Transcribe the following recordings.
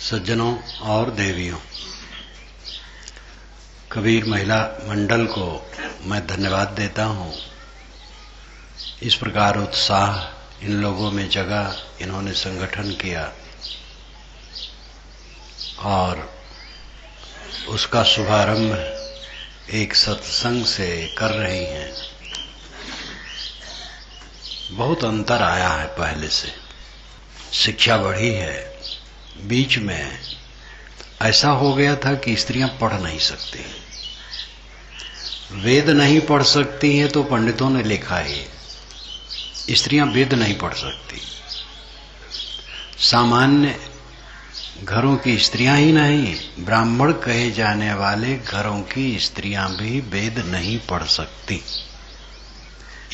सज्जनों और देवियों, कबीर महिला मंडल को मैं धन्यवाद देता हूं। इस प्रकार उत्साह इन लोगों में जगा, इन्होंने संगठन किया और उसका शुभारंभ एक सत्संग से कर रही हैं। बहुत अंतर आया है पहले से, शिक्षा बढ़ी है। बीच में ऐसा हो गया था कि स्त्रियां पढ़ नहीं सकती, वेद नहीं पढ़ सकती हैं, तो पंडितों ने लिखा है स्त्रियां वेद नहीं पढ़ सकती। सामान्य घरों की स्त्रियां ही नहीं, ब्राह्मण कहे जाने वाले घरों की स्त्रियां भी वेद नहीं पढ़ सकती।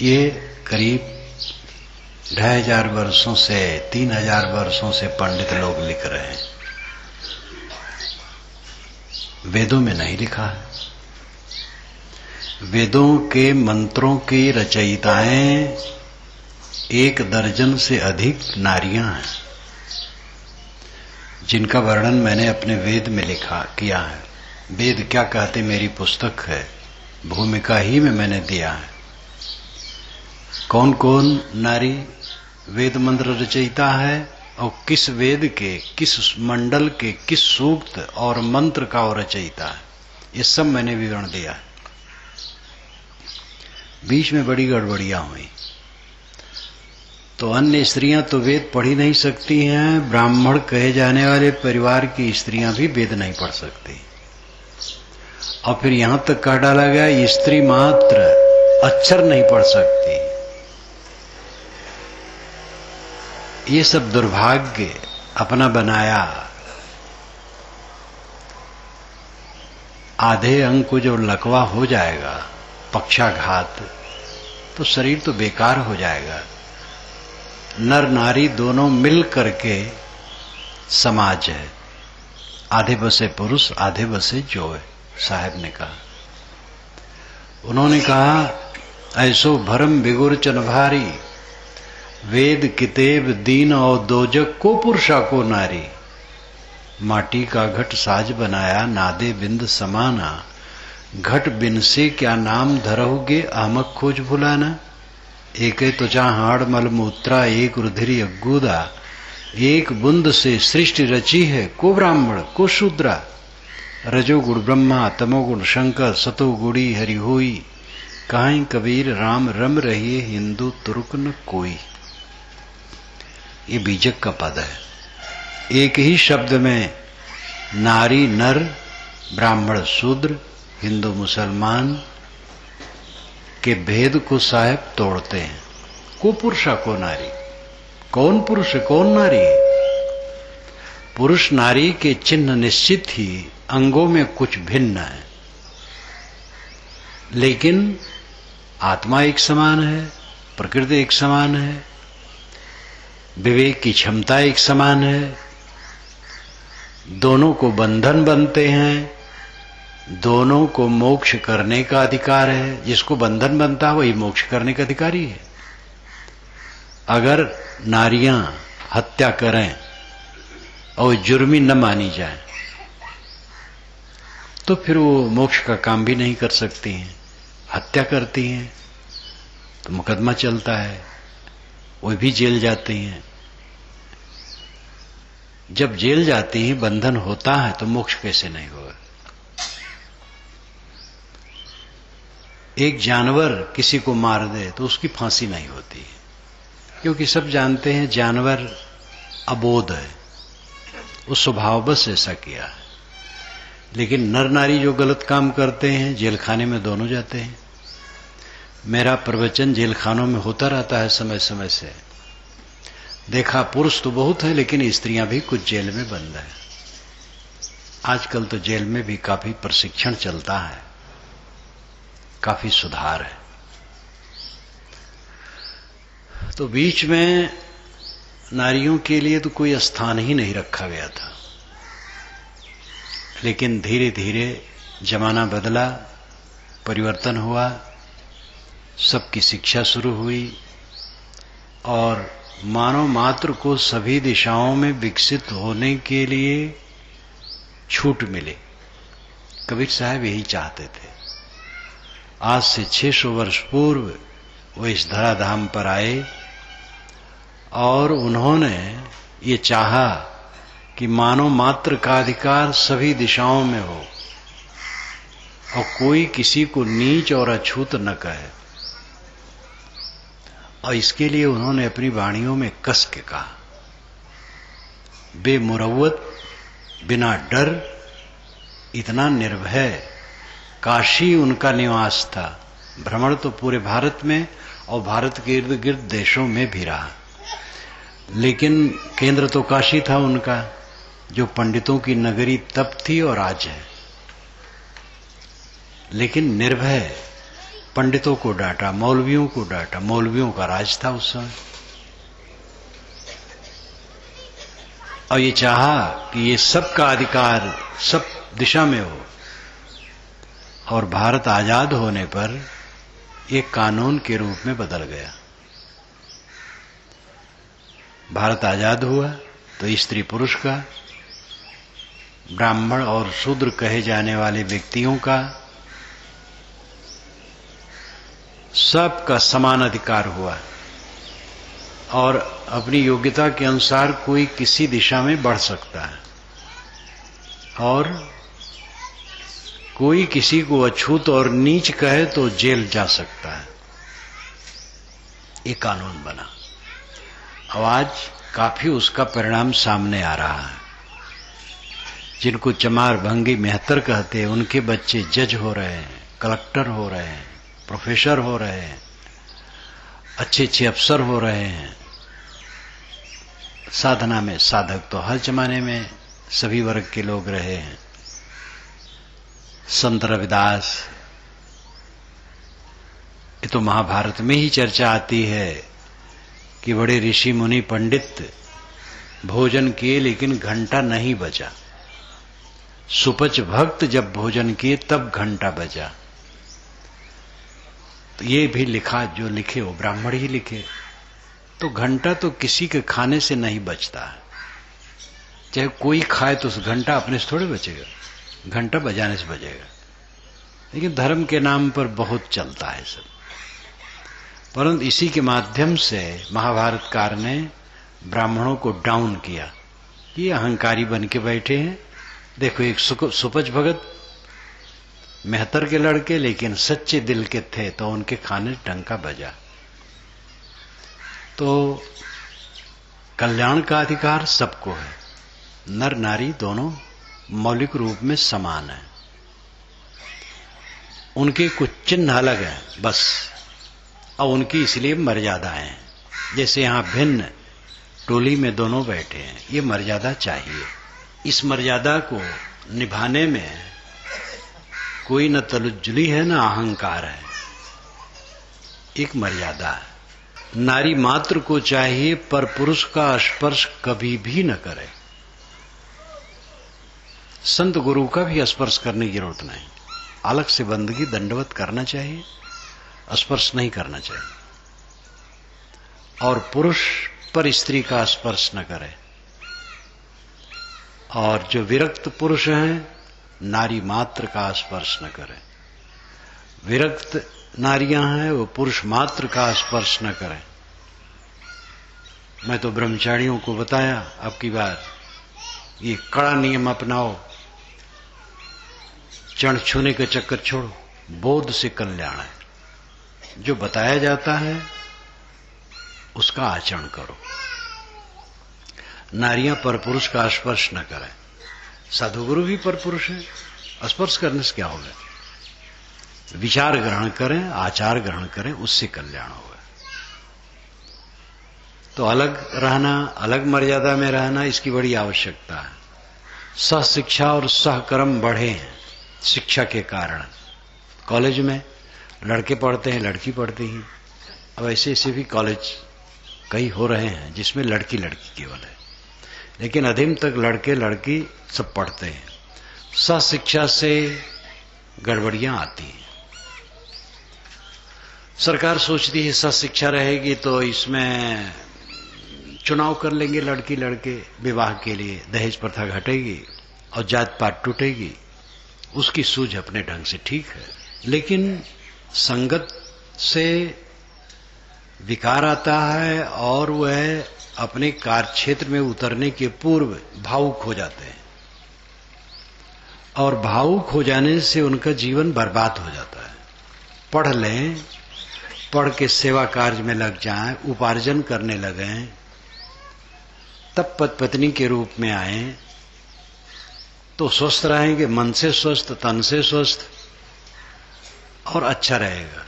ये करीब 2500 वर्षों से 3000 वर्षों से पंडित लोग लिख रहे हैं। वेदों में नहीं लिखा है। वेदों के मंत्रों की रचयिताएं 1 दर्जन से अधिक नारियां हैं, जिनका वर्णन मैंने अपने वेद में लिखा किया है। वेद क्या कहते मेरी पुस्तक है, भूमिका ही में मैंने दिया है। कौन कौन नारी वेद मंत्र रचयिता है और किस वेद के, किस मंडल के, किस सूक्त और मंत्र का वो रचयिता है, ये सब मैंने विवरण दिया है। बीच में बड़ी गड़बड़ियां हुई, तो अन्य स्त्रियां तो वेद पढ़ ही नहीं सकती हैं, ब्राह्मण कहे जाने वाले परिवार की स्त्रियां भी वेद नहीं पढ़ सकती। और फिर यहां तक कह डाला गया स्त्री मात्र अक्षर नहीं पढ़ सकती। ये सब दुर्भाग्य अपना बनाया। आधे अंग को जो लकवा हो जाएगा, पक्षाघात, तो शरीर तो बेकार हो जाएगा। नर नारी दोनों मिल करके समाज है। आधे बसे पुरुष, आधे बसे जोए, साहब ने कहा। उन्होंने कहा ऐसो भरम बिगुर चन भारी, वेद कितेब दीन और दोजक को पुरुषा को नारी। माटी का घट साज बनाया, नादे बिंद समाना, घट बिन से क्या नाम धरोगे, आमक खोज भुलाना। एक त्वचा हाड़ मलमूत्रा, एक रुधिरी अग्गूदा, एक बुंद से सृष्टि रची है, को ब्राह्मण को शूद्रा। रजोगुण ब्रह्मा, तमोगुण शंकर, सतोगुणी हरि होई। कहीं कबीर राम रम रहिए, हिंदू तुर्क न कोई। ये बीजक का पद है। एक ही शब्द में नारी नर, ब्राह्मण शूद्र, हिंदू मुसलमान के भेद को साहब तोड़ते हैं। को पुरुषा को नारी, कौन पुरुष है कौन नारी है? पुरुष नारी के चिन्ह निश्चित ही, अंगों में कुछ भिन्न है, लेकिन आत्मा एक समान है, प्रकृति एक समान है, विवेक की क्षमता एक समान है। दोनों को बंधन बनते हैं, दोनों को मोक्ष करने का अधिकार है। जिसको बंधन बनता है वही मोक्ष करने का अधिकारी है। अगर नारियां हत्या करें और जुर्मी न मानी जाए तो फिर वो मोक्ष का काम भी नहीं कर सकती हैं। हत्या करती हैं तो मुकदमा चलता है, वो भी जेल जाती हैं। जब जेल जाती हैं, बंधन होता है, तो मोक्ष कैसे नहीं होगा? एक जानवर किसी को मार दे तो उसकी फांसी नहीं होती, क्योंकि सब जानते हैं जानवर अबोध है, उस स्वभाववश ऐसा किया है। लेकिन नर नारी जो गलत काम करते हैं, जेल खाने में दोनों जाते हैं। मेरा प्रवचन जेल खानों में होता रहता है समय समय से। देखा पुरुष तो बहुत है, लेकिन स्त्रियां भी कुछ जेल में बंद है। आजकल तो जेल में भी काफी प्रशिक्षण चलता है, काफी सुधार है। तो बीच में नारियों के लिए तो कोई स्थान ही नहीं रखा गया था, लेकिन धीरे धीरे जमाना बदला, परिवर्तन हुआ, सबकी शिक्षा शुरू हुई और मानव मात्र को सभी दिशाओं में विकसित होने के लिए छूट मिले। कबीर साहब यही चाहते थे। आज से 600 वर्ष पूर्व वो इस धराधाम पर आए और उन्होंने ये चाहा कि मानव मात्र का अधिकार सभी दिशाओं में हो और कोई किसी को नीच और अछूत न कहे। और इसके लिए उन्होंने अपनी वाणियों में कस के कहा, बेमुरव्वत, बिना डर, इतना निर्भय। काशी उनका निवास था। भ्रमण तो पूरे भारत में और भारत के इर्द गिर्द देशों में भी रहा, लेकिन केंद्र तो काशी था उनका, जो पंडितों की नगरी तब थी और आज है। लेकिन निर्भय, पंडितों को डांटा, मौलवियों को डांटा। मौलवियों का राज था उस समय। और ये चाहा कि ये सबका अधिकार सब दिशा में हो। और भारत आजाद होने पर एक कानून के रूप में बदल गया। भारत आजाद हुआ तो स्त्री पुरुष का, ब्राह्मण और शूद्र कहे जाने वाले व्यक्तियों का, सबका समान अधिकार हुआ। और अपनी योग्यता के अनुसार कोई किसी दिशा में बढ़ सकता है और कोई किसी को अछूत और नीच कहे तो जेल जा सकता है। ये कानून बना। अब आज काफी उसका परिणाम सामने आ रहा है। जिनको चमार भंगी मेहतर कहते हैं, उनके बच्चे जज हो रहे हैं, कलेक्टर हो रहे हैं, प्रोफेसर हो रहे हैं, अच्छे अच्छे अफसर हो रहे हैं। साधना में साधक तो हर जमाने में सभी वर्ग के लोग रहे हैं। संत रविदास, ये तो महाभारत में ही चर्चा आती है कि बड़े ऋषि मुनि पंडित भोजन किए लेकिन घंटा नहीं बजा। सुपच भक्त जब भोजन किए तब घंटा बजा। तो ये भी लिखा, जो लिखे वो ब्राह्मण ही लिखे। तो घंटा तो किसी के खाने से नहीं बचता है। चाहे कोई खाए तो उस घंटा अपने से थोड़े बचेगा, घंटा बजाने से बजेगा। लेकिन धर्म के नाम पर बहुत चलता है सब। परंतु इसी के माध्यम से महाभारतकार ने ब्राह्मणों को डाउन किया। ये अहंकारी बन के बैठे हैं। देखो, एक सुपच भगत मेहतर के लड़के लेकिन सच्चे दिल के थे, तो उनके खाने डंका बजा। तो कल्याण का अधिकार सबको है। नर नारी दोनों मौलिक रूप में समान है। उनके कुछ चिन्ह अलग है बस, और उनकी इसलिए मर्यादाएं हैं। जैसे यहां भिन्न टोली में दोनों बैठे हैं, ये मर्यादा चाहिए। इस मर्यादा को निभाने में कोई न तलुज्जुली है न अहंकार है, एक मर्यादा है। नारी मात्र को चाहिए पर पुरुष का स्पर्श कभी भी न करे। संत गुरु का भी स्पर्श करने की जरूरत नहीं। अलग से बंदगी दंडवत करना चाहिए, स्पर्श नहीं करना चाहिए। और पुरुष पर स्त्री का स्पर्श न करे। और जो विरक्त पुरुष हैं, नारी मात्र का स्पर्श न करे। विरक्त नारियां हैं, वो पुरुष मात्र का स्पर्श न करें। मैं तो ब्रह्मचारियों को बताया, अब की बार ये कड़ा नियम अपनाओ, चढ़ छूने का चक्कर छोड़ो, बोध से कल्याण है। जो बताया जाता है उसका आचरण करो। नारियां पर पुरुष का स्पर्श न करें। साधु गुरु भी पर पुरुष है, स्पर्श करने से क्या होगा? विचार ग्रहण करें, आचार ग्रहण करें, उससे कल्याण होगा। तो अलग रहना, अलग मर्यादा में रहना, इसकी बड़ी आवश्यकता है। सहशिक्षा और सहकर्म बढ़े हैं शिक्षा के कारण। कॉलेज में लड़के पढ़ते हैं, लड़की पढ़ती हैं। अब ऐसे ऐसे भी कॉलेज कई हो रहे हैं जिसमें लड़की लड़की केवल है, लेकिन अधिम तक लड़के लड़की सब पढ़ते हैं। सहशिक्षा से गड़बड़ियां आती हैं। सरकार सोचती है सहशिक्षा रहेगी तो इसमें चुनाव कर लेंगे लड़की लड़के विवाह के लिए, दहेज प्रथा घटेगी और जात पात टूटेगी। उसकी सूझ अपने ढंग से ठीक है, लेकिन संगत से विकार आता है और वह अपने कार्य क्षेत्र में उतरने के पूर्व भावुक हो जाते हैं, और भावुक हो जाने से उनका जीवन बर्बाद हो जाता है। पढ़ लें, पढ़ के सेवा कार्य में लग जाएं, उपार्जन करने लगें, तब पत्नी के रूप में आए तो स्वस्थ रहेंगे, मन से स्वस्थ, तन से स्वस्थ, और अच्छा रहेगा।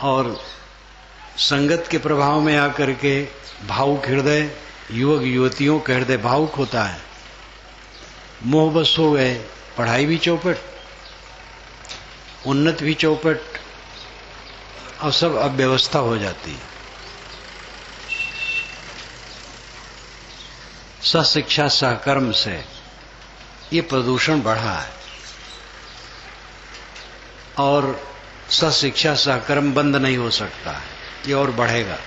और संगत के प्रभाव में आकर के भावुक हृदय, युवक युवतियों का हृदय भावुक होता है, मोहबस हो गए, पढ़ाई भी चौपट, उन्नत भी चौपट, और सब अव्यवस्था हो जाती है। सशिक्षा सहकर्म से ये प्रदूषण बढ़ा है, और सशिक्षा सहकर्म बंद नहीं हो सकता है, ये और बढ़ेगा।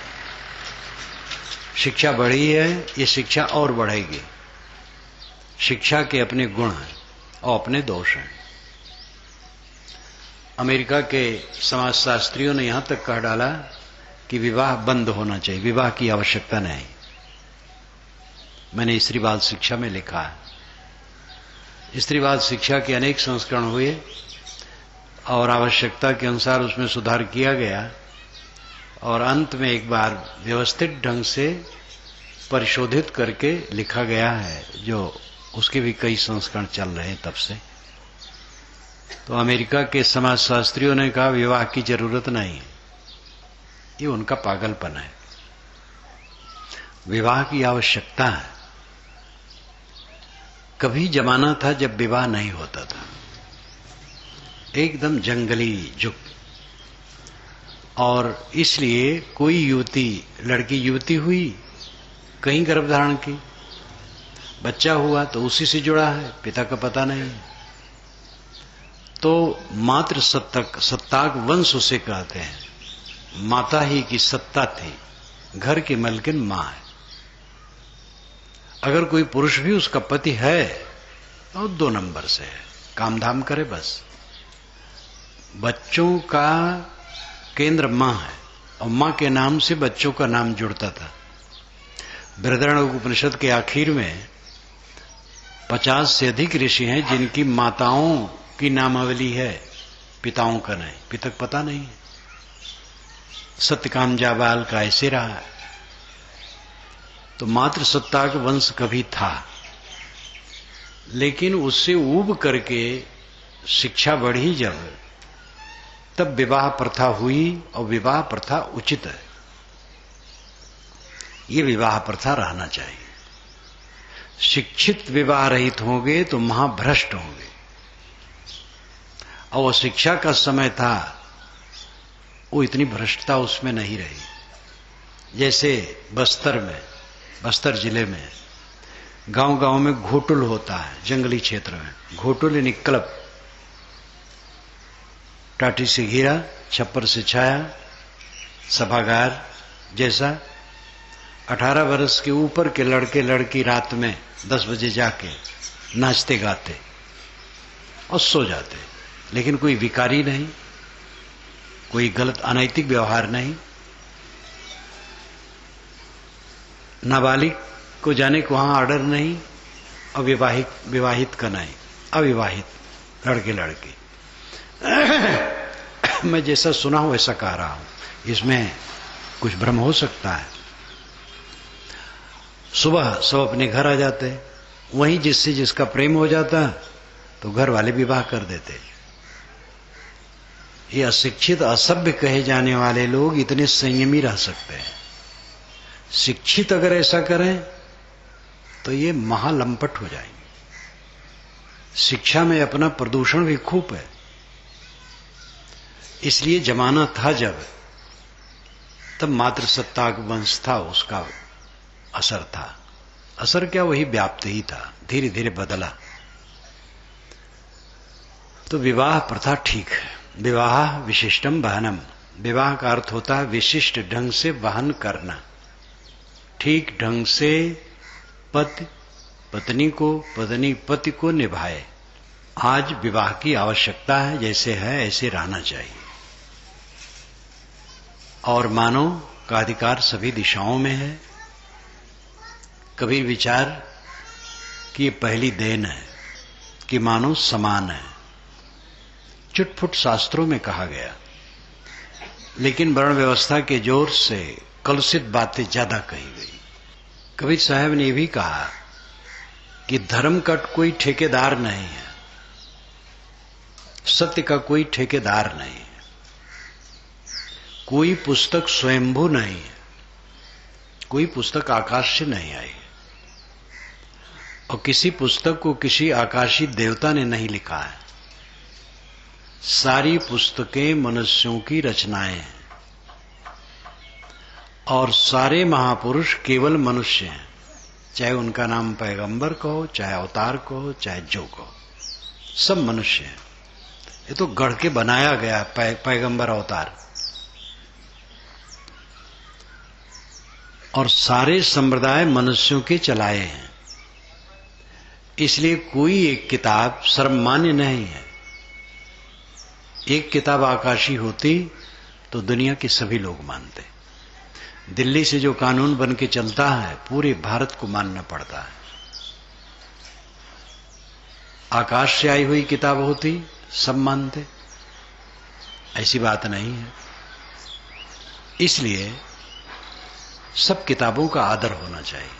शिक्षा बढ़ी है, ये शिक्षा और बढ़ेगी। शिक्षा के अपने गुण हैं और अपने दोष हैं। अमेरिका के समाजशास्त्रियों ने यहां तक कह डाला कि विवाह बंद होना चाहिए, विवाह की आवश्यकता नहीं। मैंने स्त्रीवाद शिक्षा में लिखा है। स्त्रीवाद शिक्षा के अनेक संस्करण हुए और आवश्यकता के अनुसार उसमें सुधार किया गया, और अंत में एक बार व्यवस्थित ढंग से परिशोधित करके लिखा गया है, जो उसके भी कई संस्करण चल रहे हैं तब से। तो अमेरिका के समाजशास्त्रियों ने कहा विवाह की जरूरत नहीं है, ये उनका पागलपन है। विवाह की आवश्यकता है। कभी जमाना था जब विवाह नहीं होता था, एकदम जंगली जुग, और इसलिए कोई युवती, लड़की युवती हुई, कहीं गर्भधारण की, बच्चा हुआ तो उसी से जुड़ा है, पिता का पता नहीं। तो मात्र सत्ताक वंश उसे कहते हैं। माता ही की सत्ता थी, घर की मलकिन मां है। अगर कोई पुरुष भी उसका पति है तो 2 नंबर से है, काम धाम करे बस। बच्चों का केंद्र मां है, और मां के नाम से बच्चों का नाम जुड़ता था। बृहदारण्यक उपनिषद के आखिर में 50 से अधिक ऋषि हैं जिनकी माताओं की नामावली है, पिताओं का नहीं, पिता का पता नहीं है। सत्यकाम जाबाल का ऐसे रहा है। तो मात्र सत्ताक वंश कभी था, लेकिन उससे ऊब करके शिक्षा बढ़ी जब, तब विवाह प्रथा हुई, और विवाह प्रथा उचित है। ये विवाह प्रथा रहना चाहिए। शिक्षित विवाह रहित होंगे तो महाभ्रष्ट होंगे। और वो शिक्षा का समय था, वो इतनी भ्रष्टता उसमें नहीं रही। जैसे बस्तर जिले में गांव-गांव में घोटुल होता है, जंगली क्षेत्र में घोटुल यानी क्लब, टाटी से घिरा, छप्पर से छाया, सभागार जैसा। 18 वर्ष के ऊपर के लड़के लड़की रात में 10 बजे जाके नाचते गाते और सो जाते, लेकिन कोई विकारी नहीं, कोई गलत अनैतिक व्यवहार नहीं। नाबालिग को जाने को वहां ऑर्डर नहीं, और विवाहित का नहीं, अविवाहित लड़के लड़की। मैं जैसा सुना हूं वैसा कह रहा हूं, इसमें कुछ भ्रम हो सकता है। सुबह सब अपने घर आ जाते, वहीं जिससे जिसका प्रेम हो जाता तो घर वाले विवाह कर देते। ये अशिक्षित असभ्य कहे जाने वाले लोग इतने संयमी रह सकते हैं। शिक्षित अगर ऐसा करें तो ये महालंपट हो जाएंगे। शिक्षा में अपना प्रदूषण भी खूब है। इसलिए जमाना था जब, तब मात्र सत्ताक वंश था, उसका असर था। असर क्या, वही व्याप्त ही था, धीरे धीरे बदला। तो विवाह प्रथा ठीक है। विवाह विशिष्टम वहनम, विवाह का अर्थ होता है विशिष्ट ढंग से वहन करना, ठीक ढंग से पति पत्नी को, पत्नी पति को निभाए। आज विवाह की आवश्यकता है, जैसे है ऐसे रहना चाहिए। और मानव का अधिकार सभी दिशाओं में है। कबीर विचार कि ये पहली देन है कि मानव समान है। चुटपुट शास्त्रों में कहा गया, लेकिन वर्ण व्यवस्था के जोर से कलुषित बातें ज्यादा कही गई। कबीर साहब ने भी कहा कि धर्म का कोई ठेकेदार नहीं है, सत्य का कोई ठेकेदार नहीं है, कोई पुस्तक स्वयंभू नहीं है, कोई पुस्तक आकाश से नहीं आई है, और किसी पुस्तक को किसी आकाशी देवता ने नहीं लिखा है। सारी पुस्तकें मनुष्यों की रचनाएं हैं, और सारे महापुरुष केवल मनुष्य हैं, चाहे उनका नाम पैगंबर कहो, चाहे अवतार कहो, चाहे जो कहो, सब मनुष्य हैं। ये तो गढ़ के बनाया गया पैगंबर अवतार। और सारे संप्रदाय मनुष्यों के चलाए हैं, इसलिए कोई एक किताब सर्वमान्य नहीं है। एक किताब आकाशी होती तो दुनिया के सभी लोग मानते। दिल्ली से जो कानून बन के चलता है पूरे भारत को मानना पड़ता है। आकाश से आई हुई किताब होती सब मानते, ऐसी बात नहीं है। इसलिए सब किताबों का आदर होना चाहिए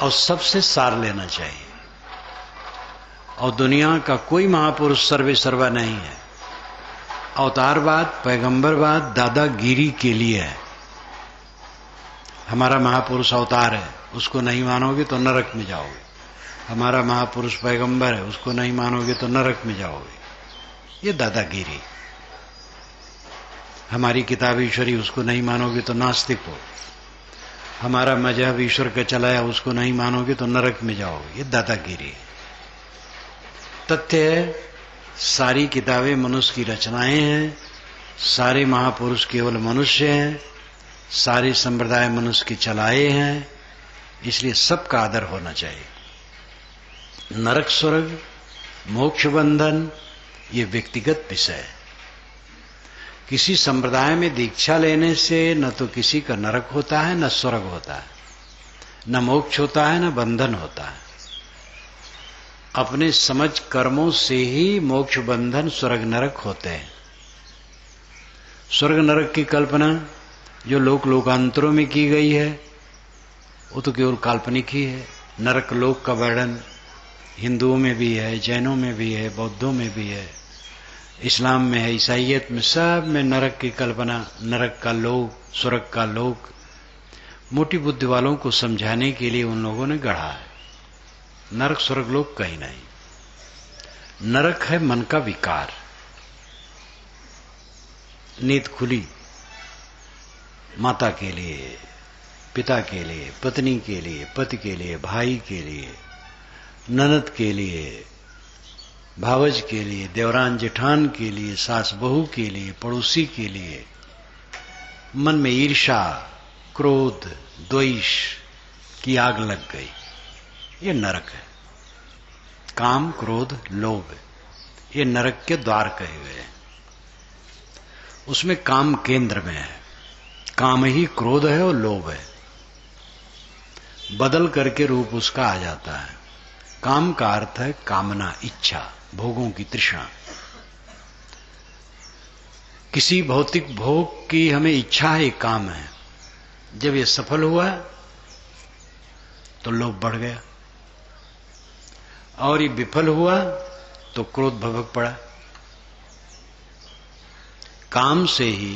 और सबसे सार लेना चाहिए। और दुनिया का कोई महापुरुष सर्वे सर्वा नहीं है। अवतारवाद, पैगंबरवाद दादागिरी के लिए है। हमारा महापुरुष अवतार है, उसको नहीं मानोगे तो नरक में जाओगे। हमारा महापुरुष पैगंबर है, उसको नहीं मानोगे तो नरक में जाओगे। ये दादागिरी। हमारी किताब ईश्वरी, उसको नहीं मानोगे तो नास्तिक हो। हमारा मजहब ईश्वर का चलाया, उसको नहीं मानोगे तो नरक में जाओगे। ये दादागिरी। तथ्य है, सारी किताबें मनुष्य की रचनाएं हैं, सारे महापुरुष केवल मनुष्य हैं, सारे संप्रदाय मनुष्य के चलाए हैं, इसलिए सबका आदर होना चाहिए। नरक स्वर्ग, मोक्ष बंधन, ये व्यक्तिगत विषय है। किसी संप्रदाय में दीक्षा लेने से न तो किसी का नरक होता है, न स्वर्ग होता है, न मोक्ष होता है, न बंधन होता है। अपने समझ कर्मों से ही मोक्ष बंधन स्वर्ग नरक होते हैं। स्वर्ग नरक की कल्पना जो लोकांतरों में की गई है वो तो केवल काल्पनिक ही है। नरक लोक का वर्णन हिंदुओं में भी है, जैनों में भी है, बौद्धों में भी है, इस्लाम में है, ईसाइयत में, सब में नरक की कल्पना, नरक का लोक, स्वर्ग का लोक मोटी बुद्धि वालों को समझाने के लिए उन लोगों ने गढ़ा है। नरक स्वर्ग लोक कहीं नहीं। नरक है मन का विकार। नींद खुली माता के लिए, पिता के लिए, पत्नी के लिए, पति के लिए, भाई के लिए, ननद के लिए, भावज के लिए, देवरान जेठान के लिए, सास बहू के लिए, पड़ोसी के लिए। मन में ईर्ष्या, क्रोध, द्वेष की आग लग गई। ये नरक है। काम, क्रोध, लोभ, ये नरक के द्वार कहे गए हैं। उसमें काम केंद्र में है। काम ही क्रोध है और लोभ है। बदल करके रूप उसका आ जाता है। काम का अर्थ है कामना, इच्छा, भोगों की तृष्णा। किसी भौतिक भोग की हमें इच्छा है, काम है। जब ये सफल हुआ तो लोभ बढ़ गया, और ये विफल हुआ तो क्रोध भभक पड़ा। काम से ही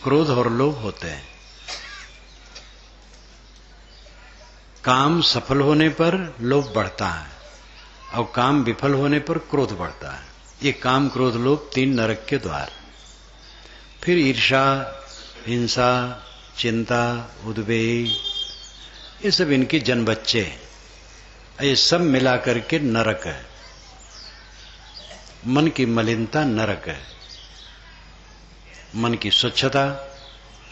क्रोध और लोभ होते हैं। काम सफल होने पर लोभ बढ़ता है और काम विफल होने पर क्रोध बढ़ता है। ये काम, क्रोध, लोभ तीन नरक के द्वार। फिर ईर्ष्या, हिंसा, चिंता, उद्वेग, ये सब इनके जन्म बच्चे हैं। ये सब मिला करके नरक है। मन की मलिनता नरक है। मन की स्वच्छता,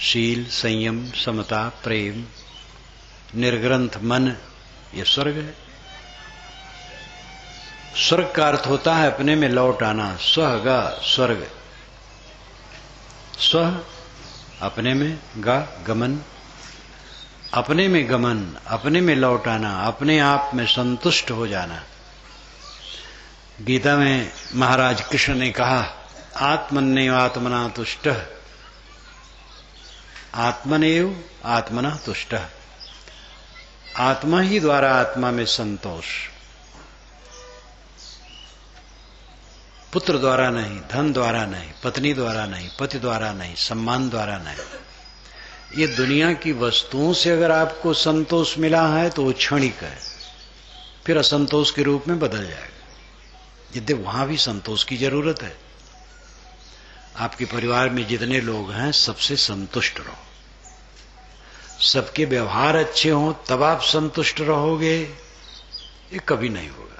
शील, संयम, समता, प्रेम, निर्ग्रंथ मन, ये स्वर्ग है। स्वर्ग का अर्थ होता है अपने में लौट आना। स्व गा स्वर्ग, स्व अपने में, गा गमन, अपने में गमन, अपने में लौट आना, अपने आप में संतुष्ट हो जाना। गीता में महाराज कृष्ण ने कहा, आत्मन्नेव आत्मना तुष्टः, आत्मनेव आत्मना तुष्टः। आत्मा ही द्वारा आत्मा में संतोष, पुत्र द्वारा नहीं, धन द्वारा नहीं, पत्नी द्वारा नहीं, पति द्वारा नहीं, सम्मान द्वारा नहीं। ये दुनिया की वस्तुओं से अगर आपको संतोष मिला है तो वो क्षणिक है, फिर असंतोष के रूप में बदल जाएगा। यद्यपि वहां भी संतोष की जरूरत है। आपके परिवार में जितने लोग हैं सबसे संतुष्ट रहो, सबके व्यवहार अच्छे हों तब आप संतुष्ट रहोगे, ये कभी नहीं होगा।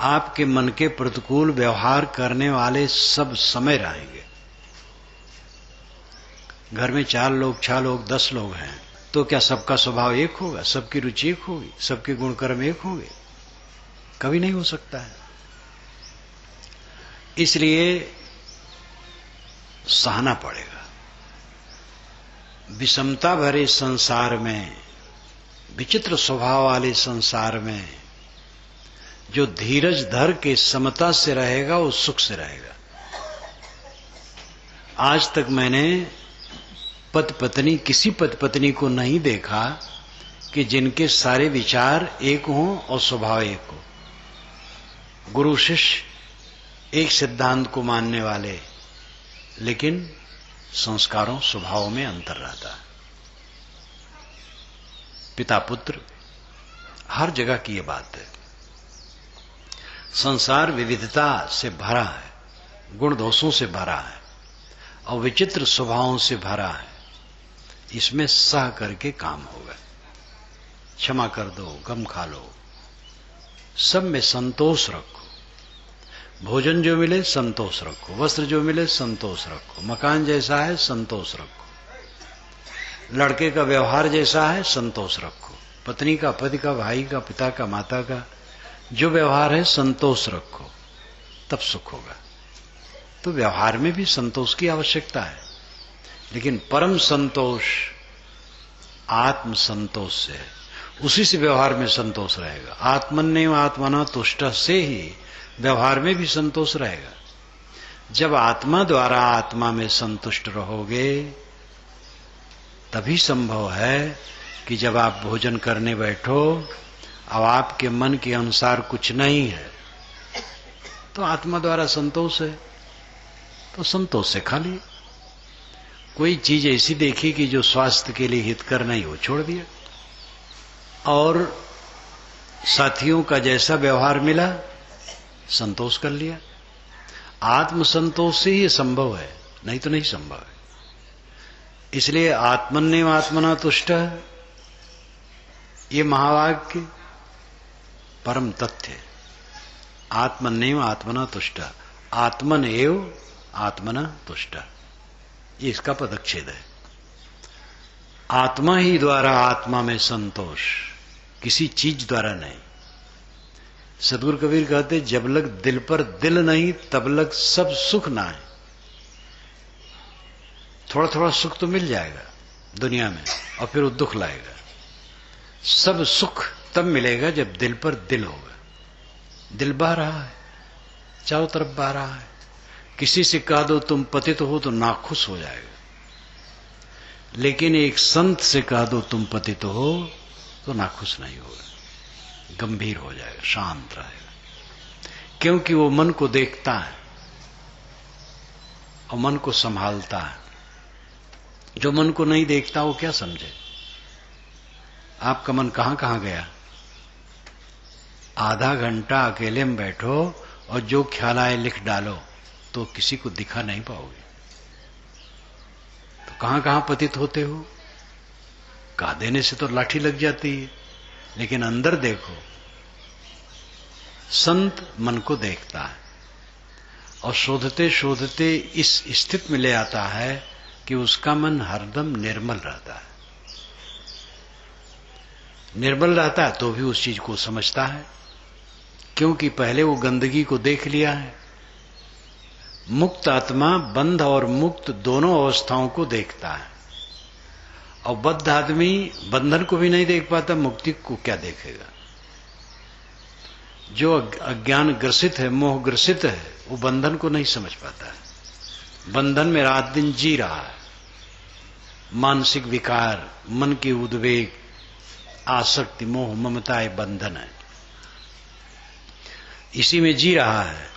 आपके मन के प्रतिकूल व्यवहार करने वाले सब समय रहेंगे। घर में 4 लोग, 6 लोग, 10 लोग हैं तो क्या सबका स्वभाव एक होगा? सबकी रुचि एक होगी? सबके गुण कर्म एक होंगे? कभी नहीं हो सकता है। इसलिए सहना पड़ेगा। विषमता भरे संसार में, विचित्र स्वभाव वाले संसार में जो धीरज धर के समता से रहेगा वो सुख से रहेगा। आज तक मैंने पति पत्नी, किसी पति पत्नी को नहीं देखा कि जिनके सारे विचार एक हों और स्वभाव एक हो। गुरु शिष्य एक सिद्धांत को मानने वाले, लेकिन संस्कारों स्वभाव में अंतर रहता है। पिता पुत्र, हर जगह की ये बात है। संसार विविधता से भरा है, गुण दोषों से भरा है और विचित्र स्वभावों से भरा है। इसमें सह करके काम होगा। क्षमा कर दो, गम खा लो, सब में संतोष रखो। भोजन जो मिले संतोष रखो, वस्त्र जो मिले संतोष रखो, मकान जैसा है संतोष रखो, लड़के का व्यवहार जैसा है संतोष रखो, पत्नी का, पति का, भाई का, पिता का, माता का जो व्यवहार है संतोष रखो, तब सुख होगा। तो व्यवहार में भी संतोष की आवश्यकता है, लेकिन परम संतोष आत्म संतोष से है। उसी से व्यवहार में संतोष रहेगा। आत्मन्नेव आत्मना तुष्टः से ही व्यवहार में भी संतोष रहेगा। जब आत्मा द्वारा आत्मा में संतुष्ट रहोगे तभी संभव है कि जब आप भोजन करने बैठो अब आपके मन के अनुसार कुछ नहीं है तो आत्मा द्वारा संतोष है, तो संतोष से खा लिए। कोई चीज ऐसी देखी कि जो स्वास्थ्य के लिए हितकर नहीं हो, छोड़ दिया। और साथियों का जैसा व्यवहार मिला संतोष कर लिया। आत्म संतोष से ही संभव है, नहीं तो नहीं संभव है। इसलिए आत्मन्नेव आत्मना तुष्टः, ये महावाक्य परम तथ्य। आत्मन्नेव आत्मना तुष्टः, आत्मन एव आत्मना तुष्टः, ये इसका पदच्छेद है। आत्मा ही द्वारा आत्मा में संतोष, किसी चीज द्वारा नहीं। सदगुरु कबीर कहते जब लग दिल पर दिल नहीं तब लग सब सुख ना है। थोड़ा थोड़ा सुख तो मिल जाएगा दुनिया में और फिर वो दुख लाएगा। सब सुख तब मिलेगा जब दिल पर दिल होगा। दिल बह रहा है, चारों तरफ बह रहा है। किसी से कह दो तुम पतित हो तो नाखुश हो जाएगा, लेकिन एक संत से कह दो तुम पतित हो तो नाखुश नहीं होगा, गंभीर हो जाएगा, शांत रहेगा। क्योंकि वो मन को देखता है और मन को संभालता है। जो मन को नहीं देखता वो क्या समझे? आपका मन कहां कहां गया? आधा घंटा अकेले में बैठो और जो ख्याल आए लिख डालो तो किसी को दिखा नहीं पाओगे। तो कहां कहां पतित होते हो? कहा देने से तो लाठी लग जाती है, लेकिन अंदर देखो। संत मन को देखता है और शोधते शोधते इस स्थिति में ले आता है कि उसका मन हरदम निर्मल रहता है। निर्मल रहता है तो भी उस चीज को समझता है, क्योंकि पहले वो गंदगी को देख लिया है। मुक्त आत्मा बंध और मुक्त दोनों अवस्थाओं को देखता है, और बद्ध आदमी बंधन को भी नहीं देख पाता, मुक्ति को क्या देखेगा। जो अज्ञान ग्रसित है, मोह ग्रसित है, वो बंधन को नहीं समझ पाता है। बंधन में रात दिन जी रहा है, मानसिक विकार, मन की उद्वेग, आसक्ति, मोह, ममता, ये बंधन है, इसी में जी रहा है,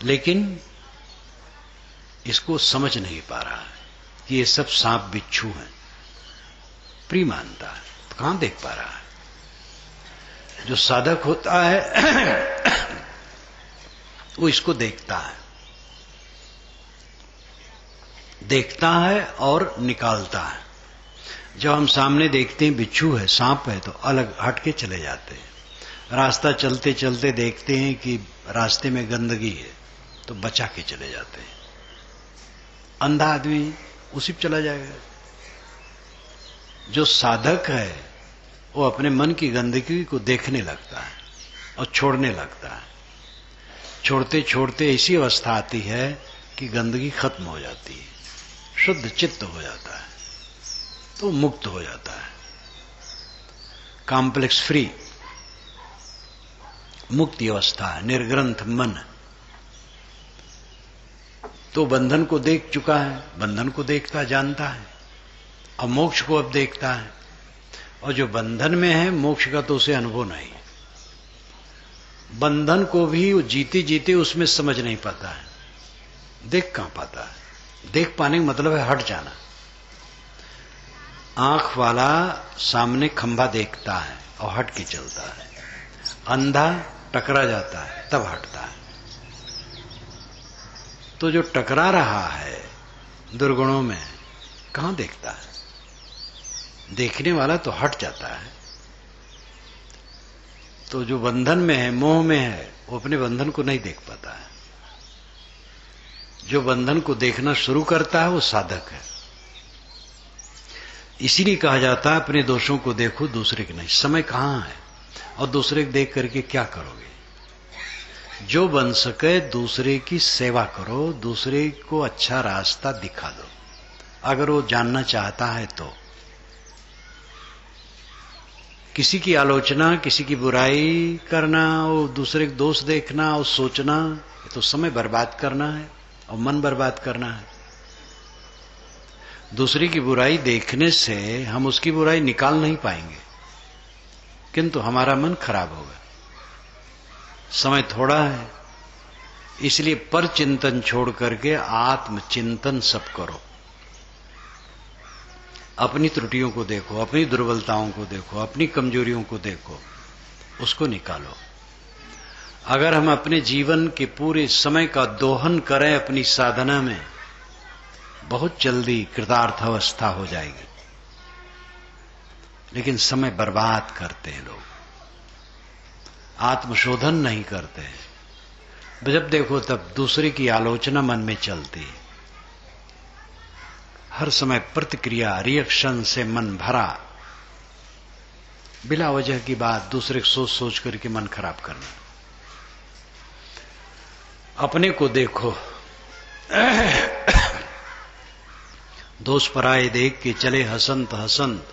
लेकिन इसको समझ नहीं पा रहा है कि ये सब सांप बिच्छू हैं। प्रिय मानता है तो कहां देख पा रहा है। जो साधक होता है वो इसको देखता है, देखता है और निकालता है। जब हम सामने देखते हैं बिच्छू है, सांप है, तो अलग हट के चले जाते हैं। रास्ता चलते चलते देखते हैं कि रास्ते में गंदगी है, तो बचा के चले जाते हैं। अंधा आदमी उसी पे चला जाएगा। जो साधक है वो अपने मन की गंदगी को देखने लगता है और छोड़ने लगता है। छोड़ते छोड़ते ऐसी अवस्था आती है कि गंदगी खत्म हो जाती है, शुद्ध चित्त हो जाता है, तो मुक्त हो जाता है, कॉम्प्लेक्स फ्री, मुक्ति अवस्था है, निर्ग्रंथ मन। तो बंधन को देख चुका है, बंधन को देखता जानता है, अब मोक्ष को अब देखता है। और जो बंधन में है, मोक्ष का तो उसे अनुभव नहीं। बंधन को भी वो जीते जीते उसमें समझ नहीं पाता है, देख कहां पाता है। देख पाने का मतलब है हट जाना। आंख वाला सामने खंभा देखता है और हट के चलता है, अंधा टकरा जाता है तब हटता है। तो जो टकरा रहा है दुर्गुणों में, कहां देखता है। देखने वाला तो हट जाता है। तो जो बंधन में है, मोह में है, वो अपने बंधन को नहीं देख पाता है। जो बंधन को देखना शुरू करता है वो साधक है। इसीलिए कहा जाता है अपने दोषों को देखो, दूसरे के नहीं। समय कहां है और दूसरे को देख करके क्या करोगे। जो बन सके दूसरे की सेवा करो, दूसरे को अच्छा रास्ता दिखा दो, अगर वो जानना चाहता है तो। किसी की आलोचना, किसी की बुराई करना, वो दूसरे के दोष देखना और सोचना, तो समय बर्बाद करना है और मन बर्बाद करना है। दूसरे की बुराई देखने से हम उसकी बुराई निकाल नहीं पाएंगे, किंतु हमारा मन खराब होगा। समय थोड़ा है, इसलिए पर चिंतन छोड़ करके आत्मचिंतन सब करो। अपनी त्रुटियों को देखो, अपनी दुर्बलताओं को देखो, अपनी कमजोरियों को देखो, उसको निकालो। अगर हम अपने जीवन के पूरे समय का दोहन करें अपनी साधना में, बहुत जल्दी कृतार्थ अवस्था हो जाएगी। लेकिन समय बर्बाद करते हैं लोग, आत्मशोधन नहीं करते हैं। जब देखो तब दूसरे की आलोचना मन में चलती है, हर समय प्रतिक्रिया, रिएक्शन से मन भरा, बिना वजह की बात दूसरे को सोच सोच करके मन खराब करना। अपने को देखो, दोष पराये देख के चले हसंत हसंत,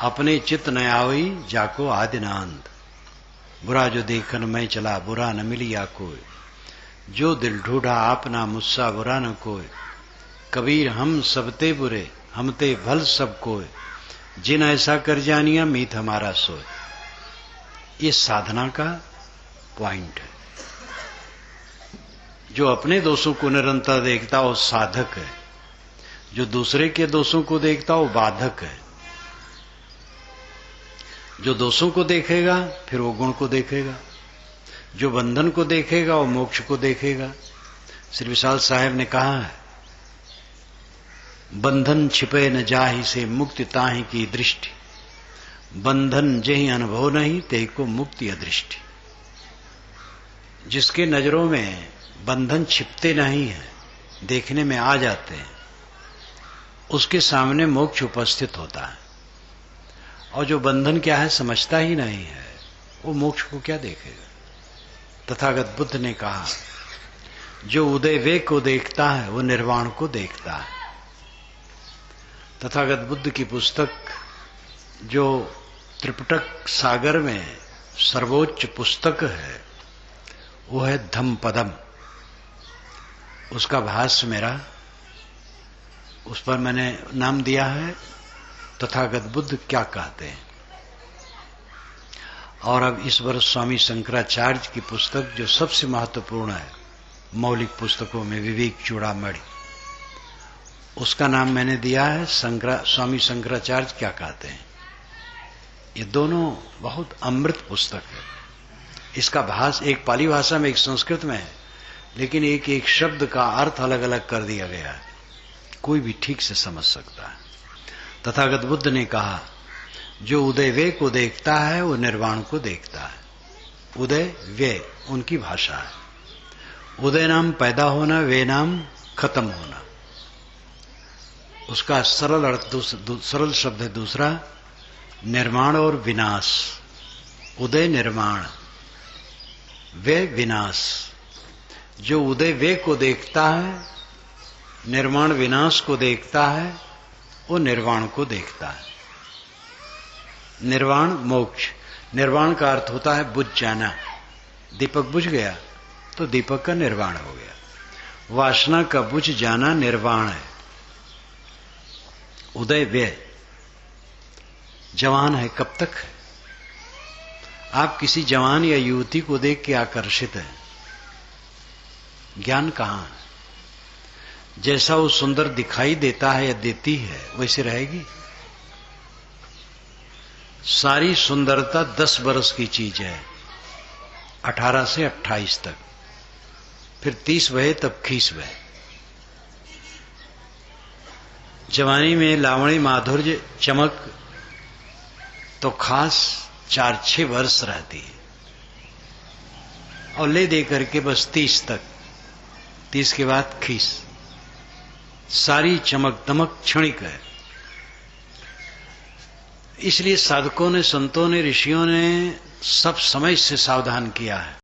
अपने चित न आवई जाको आदिनांत। बुरा जो देखन मैं चला, बुरा न मिली या कोई, जो दिल ढूंढा आपना मुस्सा बुरा न कोई। कबीर हम सबते बुरे, हमते भल सब कोय, जिन ऐसा कर जानिया मीत हमारा सोय। ये साधना का पॉइंट है। जो अपने दोषों को निरंतर देखता वो साधक है, जो दूसरे के दोषों को देखता वो बाधक है। जो दोषों को देखेगा फिर वो गुण को देखेगा, जो बंधन को देखेगा वो मोक्ष को देखेगा। श्री विशाल साहेब ने कहा है, बंधन छिपे न जाहि से मुक्ति ताहि की दृष्टि, बंधन जेहि अनुभव नहीं ते को मुक्ति अदृष्टि। जिसके नजरों में बंधन छिपते नहीं है, देखने में आ जाते हैं, उसके सामने मोक्ष उपस्थित होता है। और जो बंधन क्या है समझता ही नहीं है, वो मोक्ष को क्या देखेगा। तथागत बुद्ध ने कहा, जो उदय वे को देखता है वो निर्वाण को देखता है। तथागत बुद्ध की पुस्तक जो त्रिपिटक सागर में सर्वोच्च पुस्तक है वो है धम्मपदम। उसका भाष्य मेरा, उस पर मैंने नाम दिया है तथागत बुद्ध क्या कहते हैं। और अब इस वर्ष स्वामी शंकराचार्य की पुस्तक जो सबसे महत्वपूर्ण है मौलिक पुस्तकों में, विवेक चूड़ामणि, उसका नाम मैंने दिया है स्वामी शंकराचार्य क्या कहते हैं। ये दोनों बहुत अमृत पुस्तक है। इसका भाष्य एक पाली भाषा में एक संस्कृत में है, लेकिन एक एक शब्द का अर्थ अलग अलग कर दिया गया है, कोई भी ठीक से समझ सकता है। तथागत बुद्ध ने कहा, जो उदय वे को देखता है वो निर्वाण को देखता है। उदय वे उनकी भाषा है। उदय नाम पैदा होना, वे नाम खत्म होना। उसका सरल अर्थ सरल शब्द है दूसरा, निर्माण और विनाश। उदय निर्माण, वे विनाश। जो उदय वे को देखता है, निर्माण विनाश को देखता है, वो निर्वाण को देखता है। निर्वाण मोक्ष। निर्वाण का अर्थ होता है बुझ जाना। दीपक बुझ गया तो दीपक का निर्वाण हो गया। वासना का बुझ जाना निर्वाण है। उदय व्यय, जवान है कब तक है। आप किसी जवान या युवती को देख के आकर्षित हैं, ज्ञान कहां है। जैसा वो सुंदर दिखाई देता है या देती है वैसे रहेगी। सारी सुंदरता 10 वर्ष की चीज है, 18 से 28 तक, फिर 30 बहे तब खीस बहे। जवानी में लावणी माधुर्य चमक तो खास 4-6 वर्ष रहती है, और ले दे करके बस 30 तक, 30 के बाद खीस। सारी चमक दमक क्षणिक है। इसलिए साधकों ने, संतों ने, ऋषियों ने सब समय से सावधान किया है।